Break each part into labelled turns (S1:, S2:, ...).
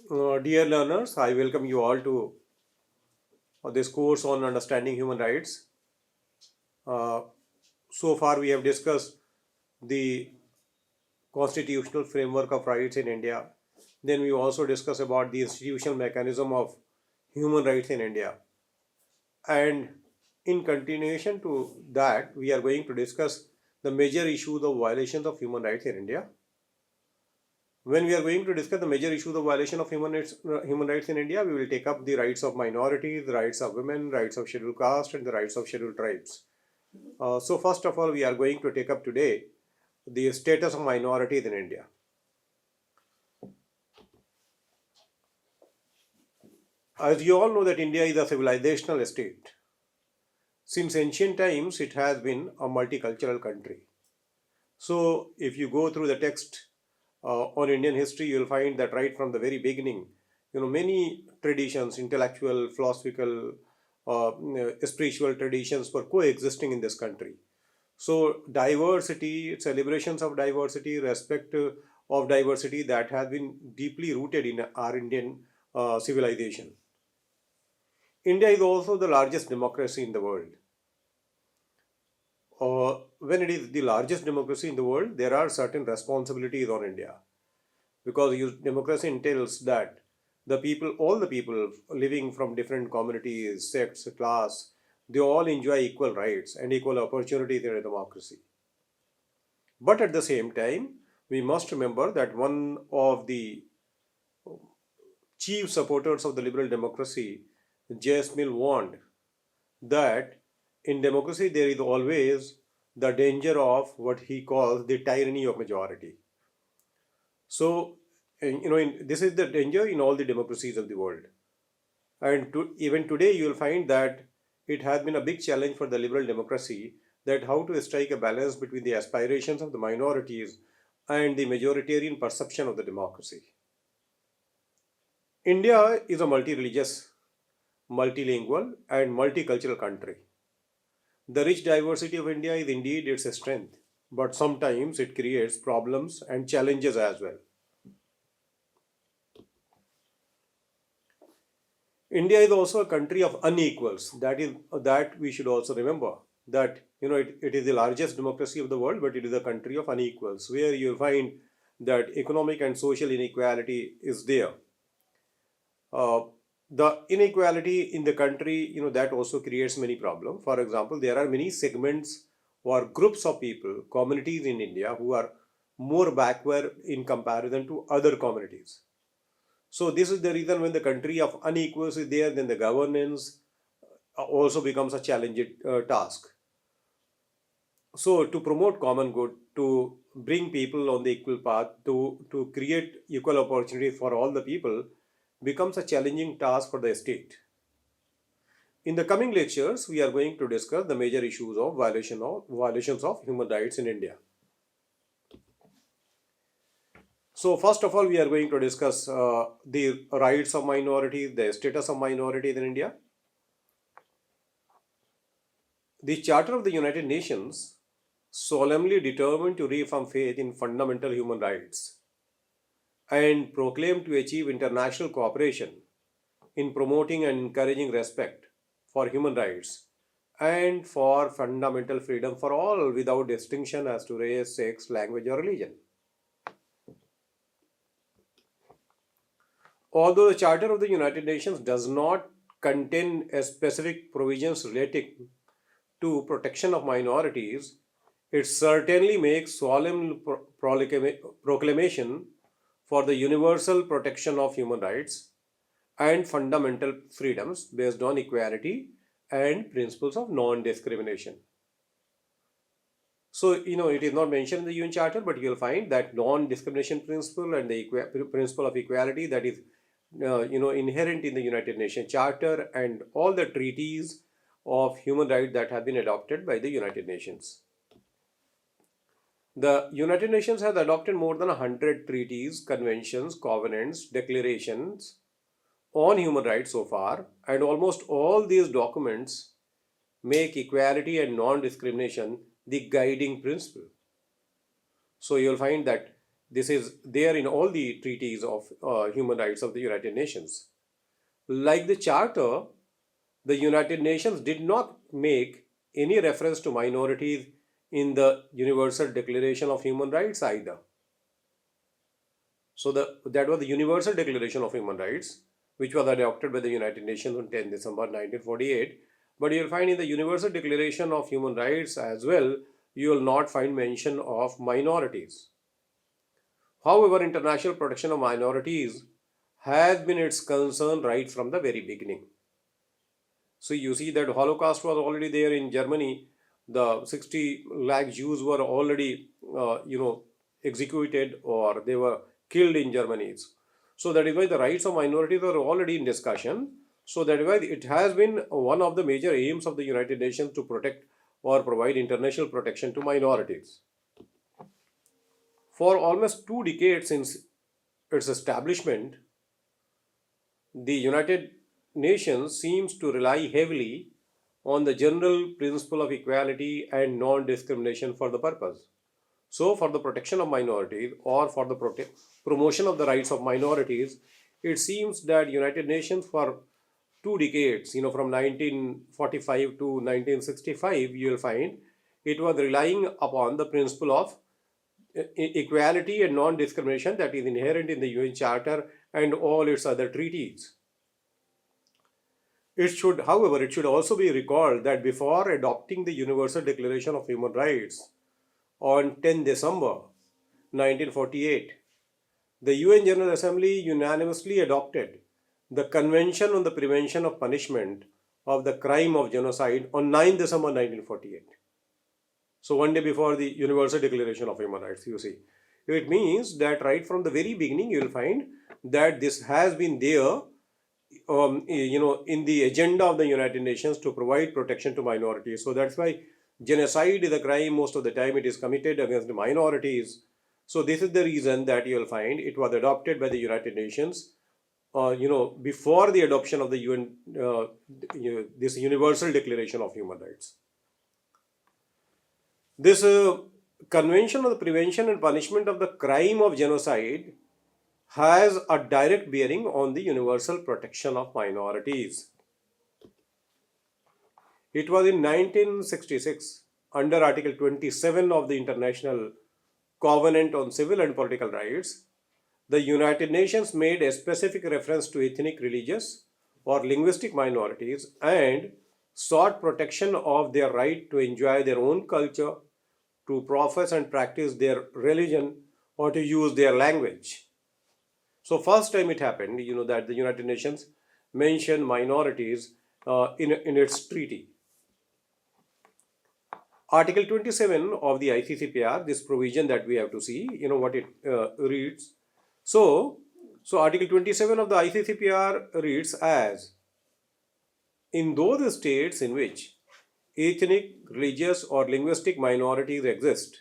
S1: Dear learners, I welcome you all to this course on understanding human rights. Uh, so far, we have discussed the constitutional framework of rights in India. Then we also discussed about the institutional mechanism of human rights in India. And in continuation to that, we are going to discuss the major issues of violations of human rights in India. When we are going to discuss the major issues of violation of human rights in India, we will take up the rights of minorities, the rights of women, rights of scheduled caste, and the rights of scheduled tribes. So first of all, we are going to take up today the status of minorities in India. As you all know that India is a civilizational state. Since ancient times, it has been a multicultural country. So if you go through the text on Indian history, you will find that right from the very beginning, many traditions, intellectual, philosophical, spiritual traditions were coexisting in this country. So diversity, celebrations of diversity, respect of diversity, that has been deeply rooted in our Indian civilization. India is also the largest democracy in the world. When it is the largest democracy in the world, there are certain responsibilities on India, because democracy entails that all the people living from different communities, sects, class, they all enjoy equal rights and equal opportunities in a democracy. But at the same time, we must remember that one of the chief supporters of the liberal democracy, J.S. Mill, warned that in democracy there is always the danger of what he calls the tyranny of majority. So, this is the danger in all the democracies of the world. And even today, you will find that it has been a big challenge for the liberal democracy, that how to strike a balance between the aspirations of the minorities and the majoritarian perception of the democracy. India is a multi-religious, multilingual, and multicultural country. The rich diversity of India is indeed its strength, but sometimes it creates problems and challenges as well. India is also a country of unequals. That we should also remember, that it is the largest democracy of the world, but it is a country of unequals, where you'll find that economic and social inequality is there. The inequality in the country, that also creates many problems. For example, there are many segments or groups of people, communities in India, who are more backward in comparison to other communities. So this is the reason, when the country of unequals is there, then the governance also becomes a challenging task. So to promote common good, to bring people on the equal path, to create equal opportunities for all the people, becomes a challenging task for the state. In the coming lectures, we are going to discuss the major issues of violations of human rights in India. So first of all, we are going to discuss the rights of minorities, the status of minorities in India. The Charter of the United Nations solemnly determined to reaffirm faith in fundamental human rights and proclaimed to achieve international cooperation in promoting and encouraging respect for human rights and for fundamental freedom for all, without distinction as to race, sex, language, or religion. Although the Charter of the United Nations does not contain specific provisions relating to protection of minorities, it certainly makes solemn proclamation for the universal protection of human rights and fundamental freedoms based on equality and principles of non-discrimination. So, it is not mentioned in the UN Charter, but you'll find that non-discrimination principle and the principle of equality, that is inherent in the United Nations Charter and all the treaties of human rights that have been adopted by the United Nations. The United Nations has adopted more than 100 treaties, conventions, covenants, declarations on human rights so far, and almost all these documents make equality and non-discrimination the guiding principle. So you'll find that This is there in all the treaties of human rights of the United Nations. Like the Charter, the United Nations did not make any reference to minorities in the Universal Declaration of Human Rights either. So that was the Universal Declaration of Human Rights, which was adopted by the United Nations on 10 December 1948. But you'll find in the Universal Declaration of Human Rights as well, you will not find mention of minorities. However, international protection of minorities has been its concern right from the very beginning. So you see that Holocaust was already there in Germany. The 60 lakh Jews were already, executed, or they were killed in Germany. So that is why the rights of minorities are already in discussion. So that is why it has been one of the major aims of the United Nations to protect or provide international protection to minorities. For almost 2 decades since its establishment, the United Nations seems to rely heavily on the general principle of equality and non-discrimination for the purpose. So, for the protection of minorities or for the promotion of the rights of minorities, it seems that United Nations for 2 decades, from 1945 to 1965, you will find it was relying upon the principle of equality and non-discrimination that is inherent in the UN Charter and all its other treaties. However, it should also be recalled that before adopting the Universal Declaration of Human Rights on 10 December 1948, the UN General Assembly unanimously adopted the Convention on the Prevention of Punishment of the Crime of Genocide on 9 December 1948. So one day before the Universal Declaration of Human Rights, you see. It means that right from the very beginning, you will find that this has been there in the agenda of the United Nations to provide protection to minorities. So that's why genocide is a crime. Most of the time it is committed against the minorities. So this is the reason that you will find it was adopted by the United Nations, before the adoption of the UN, this Universal Declaration of Human Rights. This Convention on the Prevention and Punishment of the Crime of Genocide has a direct bearing on the universal protection of minorities. It was in 1966, under Article 27 of the International Covenant on Civil and Political Rights, the United Nations made a specific reference to ethnic, religious, or linguistic minorities and sought protection of their right to enjoy their own culture, to profess and practice their religion, or to use their language. So first time it happened, that the United Nations mentioned minorities in its treaty. Article 27 of the ICCPR, this provision that we have to see, what it reads. So Article 27 of the ICCPR reads as, in those states in which ethnic, religious, or linguistic minorities exist,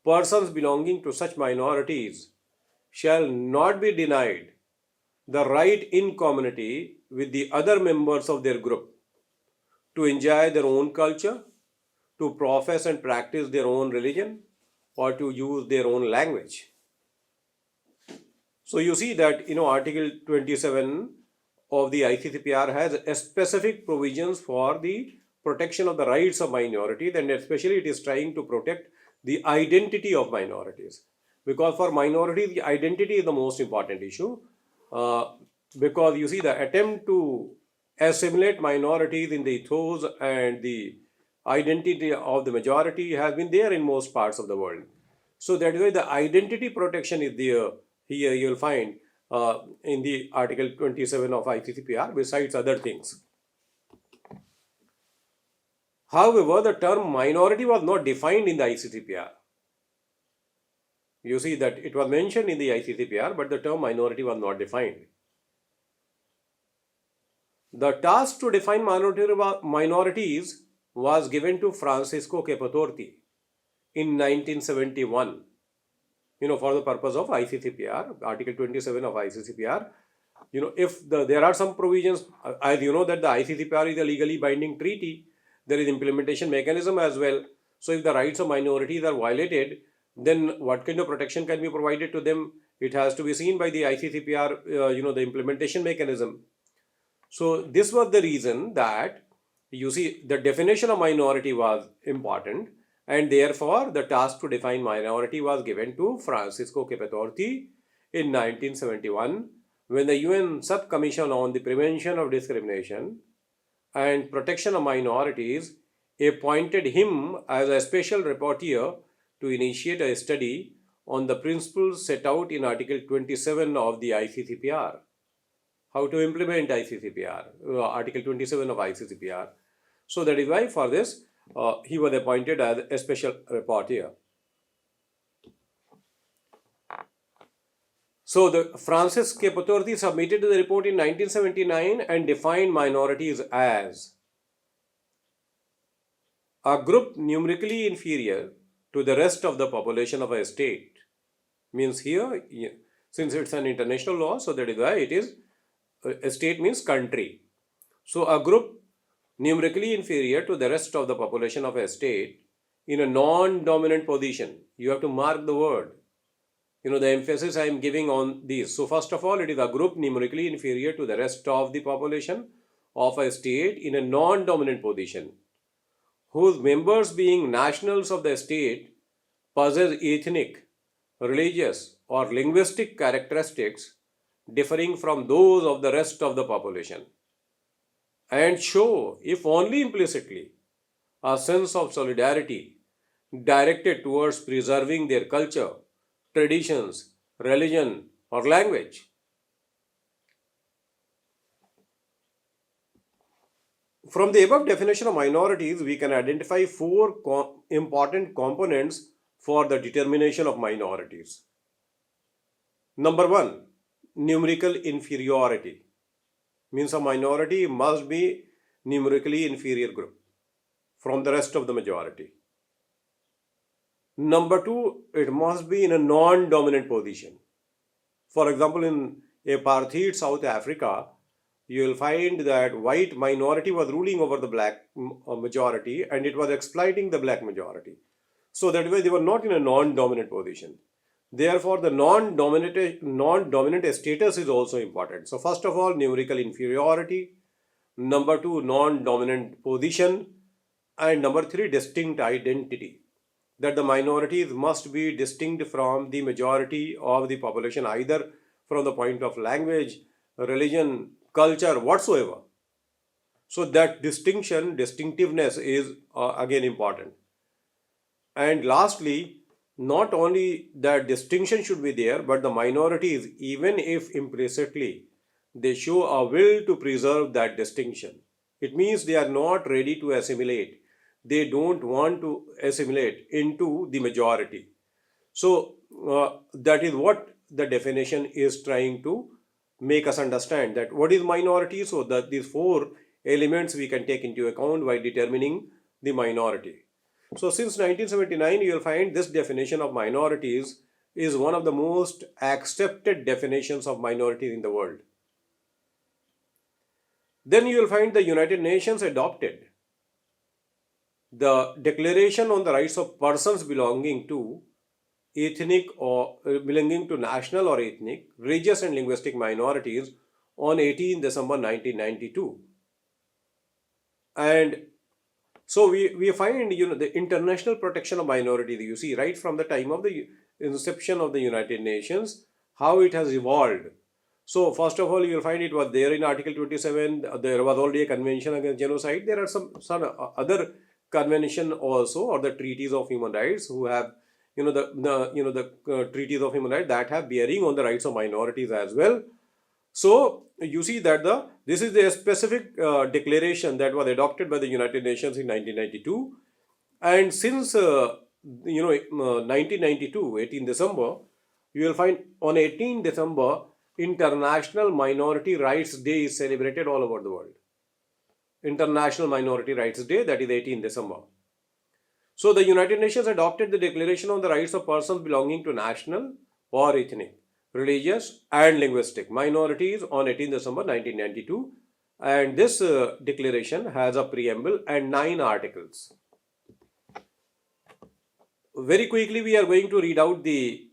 S1: persons belonging to such minorities shall not be denied the right in community with the other members of their group to enjoy their own culture, to profess and practice their own religion, or to use their own language. So you see that, Article 27 of the ICCPR has specific provisions for the protection of the rights of minorities, and especially it is trying to protect the identity of minorities. Because for minorities, the identity is the most important issue. Because you see the attempt to assimilate minorities in the ethos and the identity of the majority has been there in most parts of the world. So that is why the identity protection is there. Here you will find in the Article 27 of ICCPR besides other things. However, the term minority was not defined in the ICCPR. You see that it was mentioned in the ICCPR, but the term minority was not defined. The task to define minorities was given to Francisco Capotorti in 1971, for the purpose of ICCPR, Article 27 of ICCPR. If there are some provisions, as you know that the ICCPR is a legally binding treaty, there is implementation mechanism as well. So if the rights of minorities are violated, then what kind of protection can be provided to them? It has to be seen by the ICCPR, the implementation mechanism. So this was the reason that you see the definition of minority was important, and therefore the task to define minority was given to Francisco Capetorti in 1971 when the UN Subcommission on the Prevention of Discrimination and Protection of Minorities appointed him as a special rapporteur to initiate a study on the principles set out in Article 27 of the ICCPR. How to implement ICCPR, Article 27 of ICCPR. So that is why for this he was appointed as a special rapporteur. So the Francis Capetorti submitted the report in 1979 and defined minorities as a group numerically inferior to the rest of the population of a state. Means here, since it's an international law, so that is why it is, a state means country. So a group numerically inferior to the rest of the population of a state in a non-dominant position. You have to mark the word. The emphasis I am giving on these. So first of all, it is a group numerically inferior to the rest of the population of a state in a non-dominant position, whose members being nationals of the state possess ethnic, religious or linguistic characteristics differing from those of the rest of the population, and show, if only implicitly, a sense of solidarity directed towards preserving their culture, traditions, religion or language. From the above definition of minorities, we can identify four important components for the determination of minorities. Number one, numerical inferiority. Means a minority must be numerically inferior group from the rest of the majority. Number two, it must be in a non-dominant position. For example, in apartheid South Africa, you will find that white minority was ruling over the black majority and it was exploiting the black majority. So that way they were not in a non-dominant position. Therefore, the non-dominant status is also important. So first of all, numerical inferiority. Number two, non-dominant position. And number three, distinct identity. That the minorities must be distinct from the majority of the population, either from the point of language, religion, culture, whatsoever. So that distinctiveness is again important. And lastly, not only that distinction should be there, but the minorities, even if implicitly, they show a will to preserve that distinction. It means they are not ready to assimilate. They don't want to assimilate into the majority. So that is what the definition is trying to make us understand, that what is minority. So that these four elements we can take into account while determining the minority. So since 1979, you will find this definition of minorities is one of the most accepted definitions of minorities in the world. Then you will find the United Nations adopted the Declaration on the Rights of Persons belonging to ethnic or belonging to national or ethnic, religious and linguistic minorities on 18 December 1992. And so we find, the international protection of minorities, you see, right from the time of the inception of the United Nations, how it has evolved. So first of all, you will find it was there in Article 27. There was already a convention against genocide. There are some other convention also, or the treaties of human rights, who have the treaties of human rights that have bearing on the rights of minorities as well. So you see that this is a specific declaration that was adopted by the United Nations in 1992, and since 1992, 18 December, you will find on 18 December, International Minority Rights Day is celebrated all over the world. International Minority Rights Day, that is 18 December. So the United Nations adopted the Declaration on the Rights of Persons belonging to national or ethnic, religious and linguistic minorities on 18 December 1992, and this declaration has a preamble and 9 articles. very quickly we are going to read out the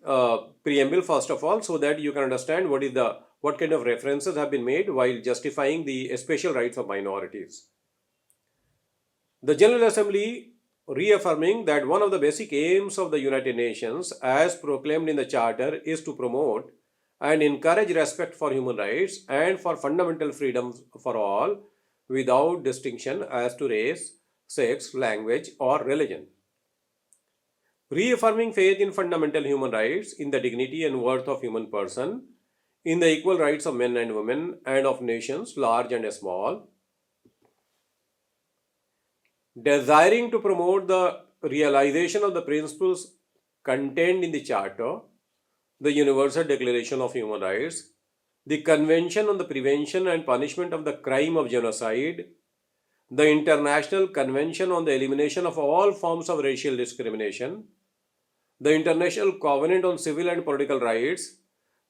S1: preamble first of all, so that you can understand what kind of references have been made while justifying the special rights of minorities. The General Assembly, reaffirming that one of the basic aims of the United Nations as proclaimed in the Charter is to promote and encourage respect for human rights and for fundamental freedoms for all without distinction as to race, sex, language or religion. Reaffirming faith in fundamental human rights, in the dignity and worth of human person, in the equal rights of men and women and of nations large and small, desiring to promote the realization of the principles contained in the Charter, the Universal Declaration of Human Rights, the Convention on the Prevention and Punishment of the Crime of Genocide, the International Convention on the Elimination of all forms of racial discrimination, the International Covenant on Civil and Political Rights,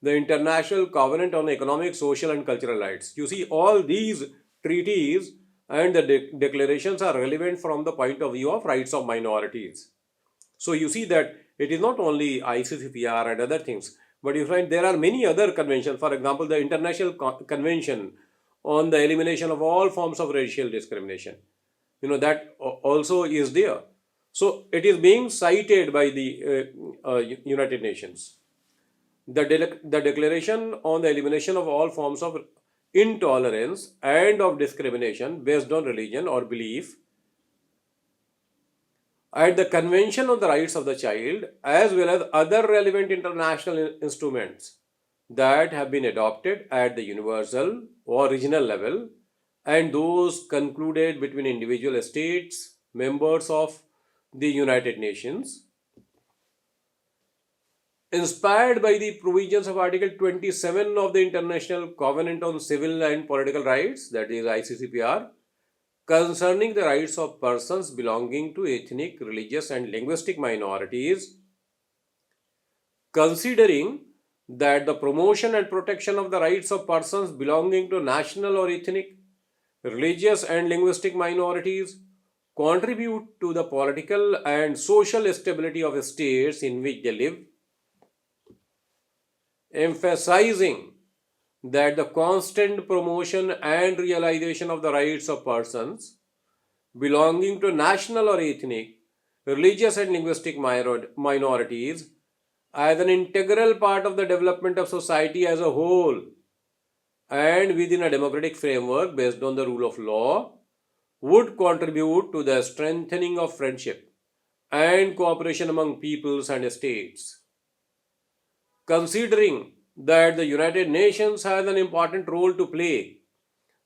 S1: the International Covenant on Economic, Social and Cultural Rights. You see, all these treaties and the declarations are relevant from the point of view of rights of minorities. So you see that it is not only ICCPR and other things, but you find there are many other conventions. For example, the International Convention on the Elimination of all forms of racial discrimination. That also is there. So it is being cited by the United Nations. The Declaration on the Elimination of all forms of intolerance and of discrimination based on religion or belief, and the Convention on the Rights of the Child, as well as other relevant international instruments that have been adopted at the universal or regional level, and those concluded between individual states, members of the United Nations, inspired by the provisions of Article 27 of the International Covenant on Civil and Political Rights, that is ICCPR, concerning the rights of persons belonging to ethnic, religious and linguistic minorities, considering that the promotion and protection of the rights of persons belonging to national or ethnic, religious and linguistic minorities contribute to the political and social stability of states in which they live, emphasizing that the constant promotion and realization of the rights of persons belonging to national or ethnic, religious and linguistic minorities as an integral part of the development of society as a whole and within a democratic framework based on the rule of law would contribute to the strengthening of friendship and cooperation among peoples and states. Considering that the United Nations has an important role to play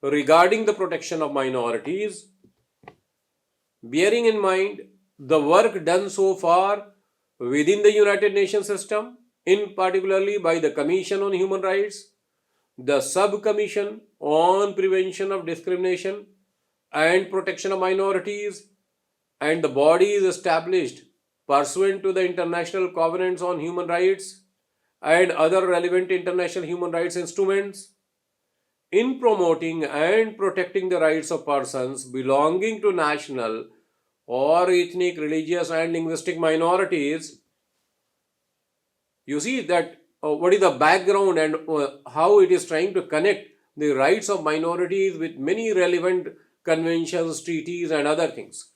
S1: regarding the protection of minorities, bearing in mind the work done so far within the United Nations system, in particularly by the Commission on Human Rights, the Subcommission on Prevention of Discrimination and Protection of Minorities, and the bodies established pursuant to the International Covenants on Human Rights and other relevant international human rights instruments, in promoting and protecting the rights of persons belonging to national or ethnic, religious and linguistic minorities. You see that what is the background and how it is trying to connect the rights of minorities with many relevant conventions, treaties and other things,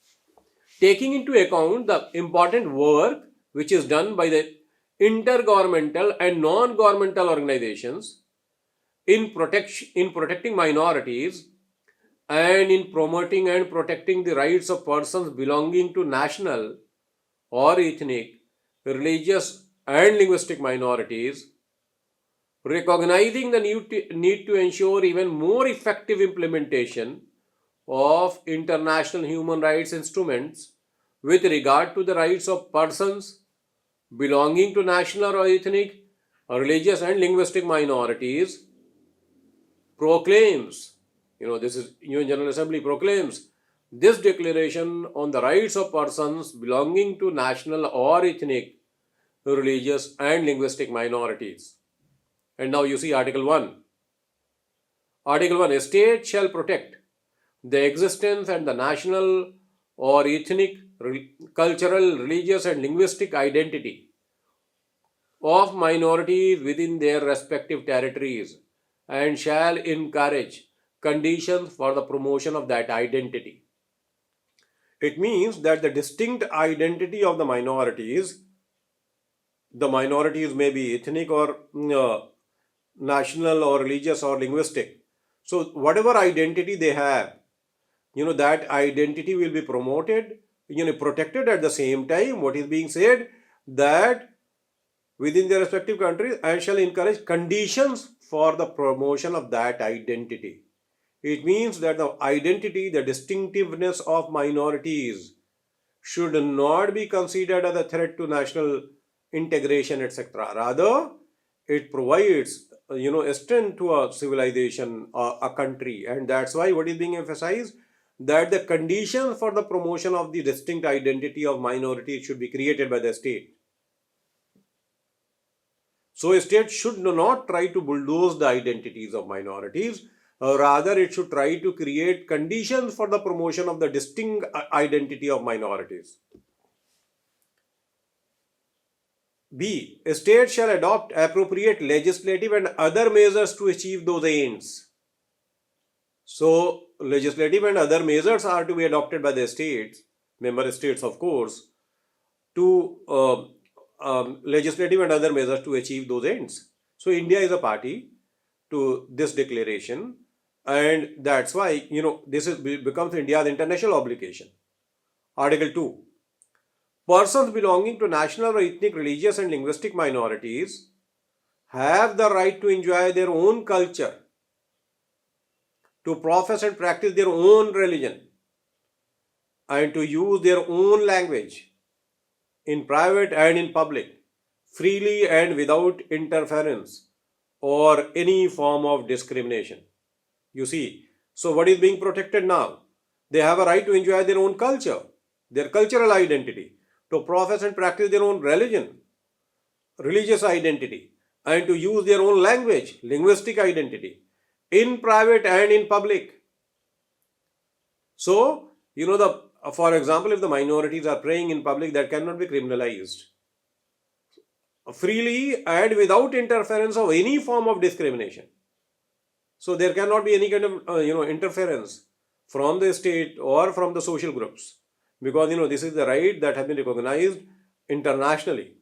S1: taking into account the important work which is done by the intergovernmental and non-governmental organizations in protecting minorities and in promoting and protecting the rights of persons belonging to national or ethnic, religious and linguistic minorities, recognizing the need to ensure even more effective implementation of international human rights instruments with regard to the rights of persons belonging to national or ethnic, religious and linguistic minorities, proclaims, this is UN General Assembly proclaims this declaration on the rights of persons belonging to national or ethnic, religious and linguistic minorities. And now you see Article 1. Article 1, a state shall protect the existence and the national or ethnic, cultural, religious, and linguistic identity of minorities within their respective territories and shall encourage conditions for the promotion of that identity. It means that the distinct identity of the minorities may be ethnic or national or religious or linguistic. So whatever identity they have, that identity will be promoted, protected. At the same time, what is being said, that within their respective countries and shall encourage conditions for the promotion of that identity. It means that the identity, the distinctiveness of minorities should not be considered as a threat to national integration, etc. Rather, it provides, a strength to a civilization, a country, and that's why what is being emphasized, that the conditions for the promotion of the distinct identity of minorities should be created by the state. So a state should not try to bulldoze the identities of minorities. Rather, it should try to create conditions for the promotion of the distinct identity of minorities. B. A state shall adopt appropriate legislative and other measures to achieve those aims. So, legislative and other measures are to be adopted by the states, member states of course, to legislative and other measures to achieve those ends. So, India is a party to this declaration, and that's why, this becomes India's international obligation. Article 2. Persons belonging to national or ethnic, religious and linguistic minorities have the right to enjoy their own culture, to profess and practice their own religion, and to use their own language in private and in public, freely and without interference or any form of discrimination. You see, so what is being protected now? They have a right to enjoy their own culture, their cultural identity, to profess and practice their own religion, religious identity, and to use their own language, linguistic identity, in private and in public. So, for example, if the minorities are praying in public, that cannot be criminalized. Freely and without interference of any form of discrimination. So there cannot be any kind of interference from the state or from the social groups, because this is the right that has been recognized internationally.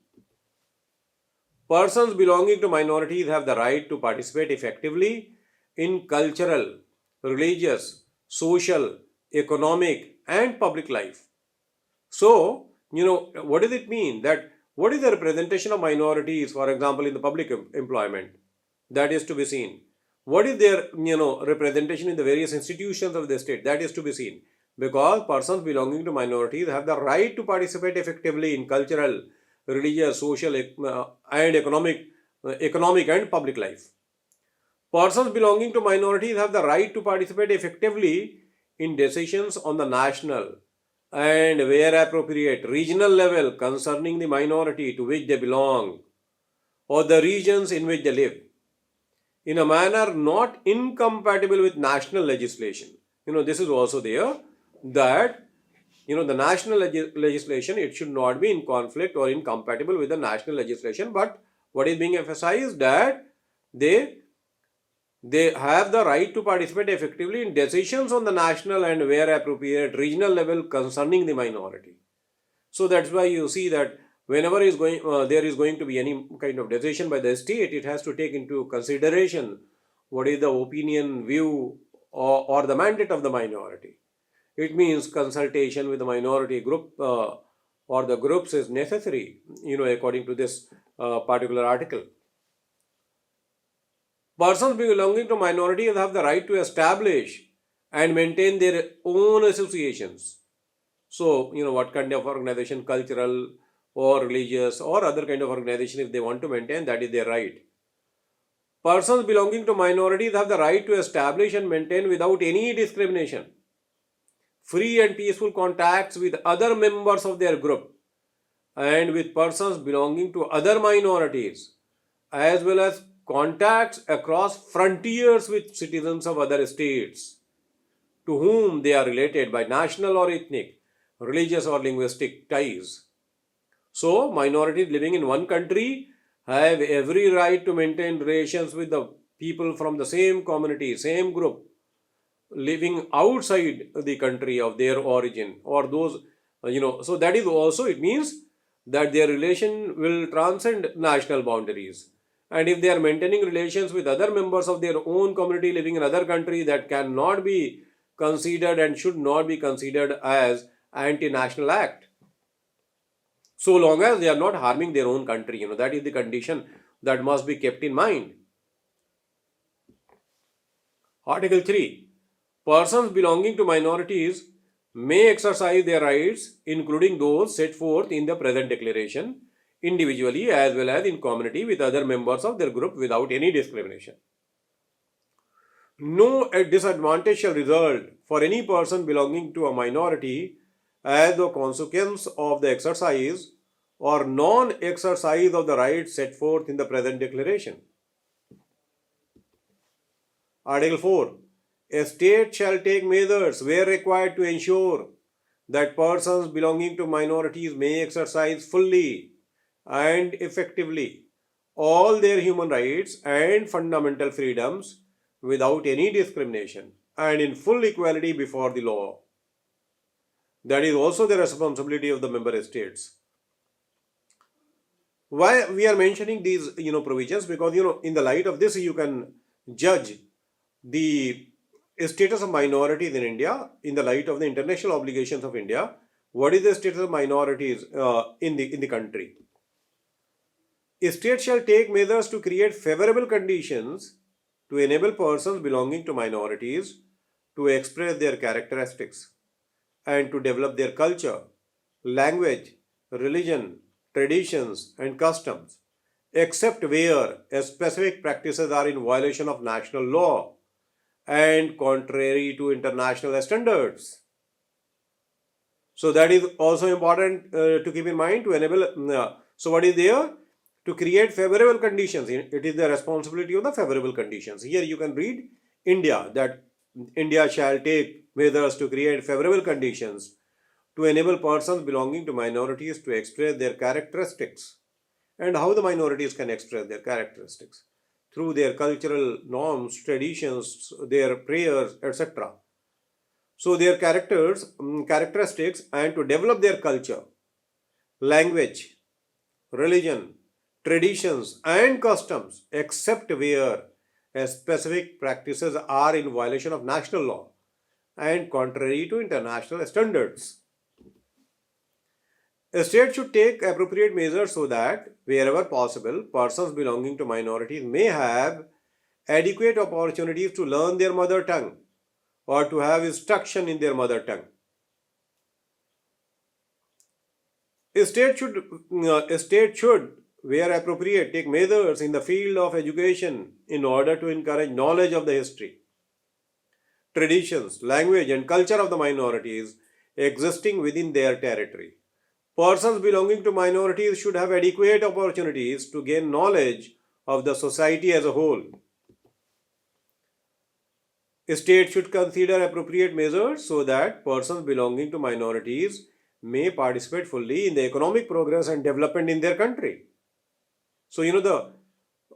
S1: Persons belonging to minorities have the right to participate effectively in cultural, religious, social, economic and public life. So, what does it mean? That what is the representation of minorities, for example, in the public employment? That is to be seen. What is their, representation in the various institutions of the state? That is to be seen. Because persons belonging to minorities have the right to participate effectively in cultural, religious, social and economic and public life. Persons belonging to minorities have the right to participate effectively in decisions on the national and, where appropriate, regional level concerning the minority to which they belong or the regions in which they live, in a manner not incompatible with national legislation. This is also there, that the national legislation, it should not be in conflict or incompatible with the national legislation, but what is being emphasized, that they have the right to participate effectively in decisions on the national and, where appropriate, regional level concerning the minority. So that's why you see that whenever there is going to be any kind of decision by the state, it has to take into consideration what is the opinion, view or the mandate of the minority. It means consultation with the minority group or the groups is necessary, according to this particular article. Persons belonging to minorities have the right to establish and maintain their own associations. So, what kind of organization, cultural or religious or other kind of organization, if they want to maintain, that is their right. Persons belonging to minorities have the right to establish and maintain without any discrimination free and peaceful contacts with other members of their group and with persons belonging to other minorities, as well as contacts across frontiers with citizens of other states to whom they are related by national or ethnic, religious or linguistic ties. So, minorities living in one country have every right to maintain relations with the people from the same community, same group, living outside the country of their origin, or those, so that is also, it means that their relation will transcend national boundaries. And if they are maintaining relations with other members of their own community living in other country, that cannot be considered and should not be considered as anti-national act, so long as they are not harming their own country. That is the condition that must be kept in mind. Article 3. Persons belonging to minorities may exercise their rights, including those set forth in the present declaration, individually as well as in community with other members of their group without any discrimination. No disadvantage shall result for any person belonging to a minority as the consequence of the exercise or non-exercise of the rights set forth in the present declaration. Article 4. A state shall take measures where required to ensure that persons belonging to minorities may exercise fully and effectively all their human rights and fundamental freedoms without any discrimination and in full equality before the law. That is also the responsibility of the member states. Why we are mentioning these provisions? Because in the light of this you can judge the status of minorities in India in the light of the international obligations of India. What is the status of minorities in the country? A state shall take measures to create favorable conditions to enable persons belonging to minorities to express their characteristics and to develop their culture, language, religion, traditions, and customs, except where specific practices are in violation of national law and contrary to international standards. So that is also important to keep in mind to enable. So what is there? To create favorable conditions. It is the responsibility of the favorable conditions. Here you can read India, that India shall take measures to create favorable conditions to enable persons belonging to minorities to express their characteristics. And how the minorities can express their characteristics? Through their cultural norms, traditions, their prayers, etc. So their characteristics, and to develop their culture, language, religion, traditions, and customs, except where specific practices are in violation of national law and contrary to international standards. A state should take appropriate measures so that, wherever possible, persons belonging to minorities may have adequate opportunities to learn their mother tongue or to have instruction in their mother tongue. A state should, where appropriate, take measures in the field of education in order to encourage knowledge of the history, traditions, language, and culture of the minorities existing within their territory. Persons belonging to minorities should have adequate opportunities to gain knowledge of the society as a whole. A state should consider appropriate measures so that persons belonging to minorities may participate fully in the economic progress and development in their country. So, the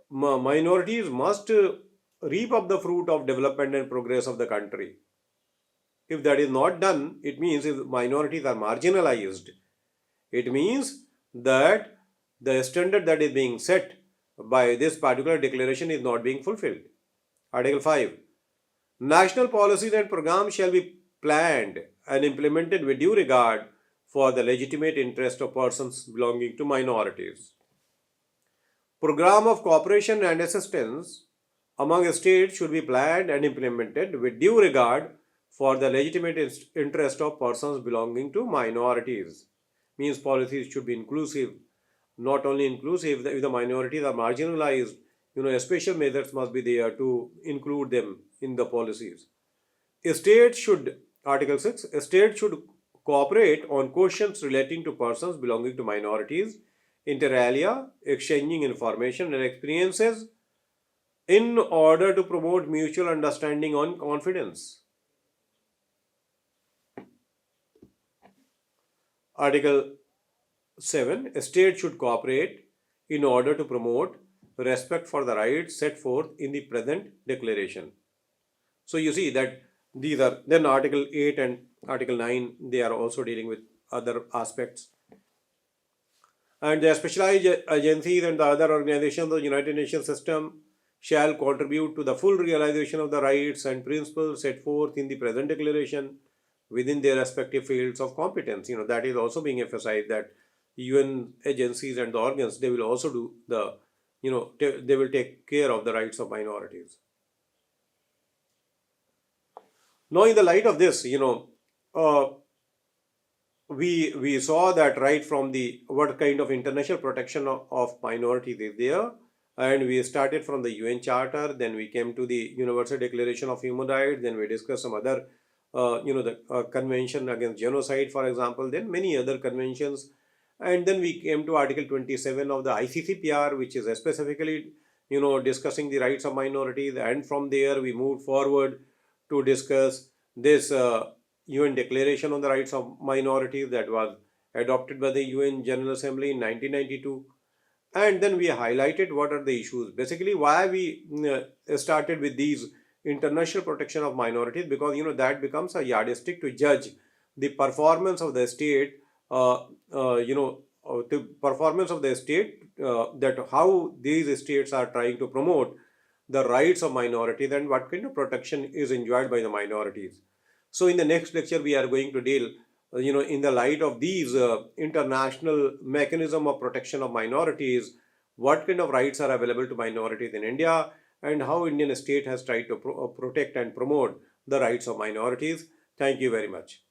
S1: minorities must reap up the fruit of development and progress of the country. If that is not done, it means if minorities are marginalized, it means that the standard that is being set by this particular declaration is not being fulfilled. Article 5. National policies and programs shall be planned and implemented with due regard for the legitimate interest of persons belonging to minorities. Program of cooperation and assistance among states should be planned and implemented with due regard for the legitimate interest of persons belonging to minorities. Means policies should be inclusive, not only inclusive, if the minorities are marginalized, special measures must be there to include them in the policies. A state should, Article 6, a state should cooperate on questions relating to persons belonging to minorities, inter alia, exchanging information and experiences in order to promote mutual understanding and confidence. Article 7, a state should cooperate in order to promote respect for the rights set forth in the present declaration. So you see that these are then Article 8 and Article 9, they are also dealing with other aspects. And the specialized agencies and the other organizations of the United Nations system shall contribute to the full realization of the rights and principles set forth in the present declaration within their respective fields of competence. That is also being emphasized, that UN agencies and the organs, they will also do the, they will take care of the rights of minorities. Now, in the light of this, uh, we saw that right from the what kind of international protection of minorities is there, and we started from the UN Charter, then we came to the Universal Declaration of Human Rights, then we discussed some other the Convention Against Genocide, for example, then many other conventions, and then we came to Article 27 of the ICCPR, which is specifically discussing the rights of minorities, and from there we moved forward to discuss this UN Declaration on the Rights of Minorities that was adopted by the UN General Assembly in 1992. And then we highlighted what are the issues. Basically, why we started with these international protection of minorities, because that becomes a yardstick to judge the performance of the state, the performance of the state, that how these states are trying to promote the rights of minorities and what kind of protection is enjoyed by the minorities. So in the next lecture, we are going to deal, in the light of these international mechanism of protection of minorities, what kind of rights are available to minorities in India, and how Indian state has tried to protect and promote the rights of minorities. Thank you very much.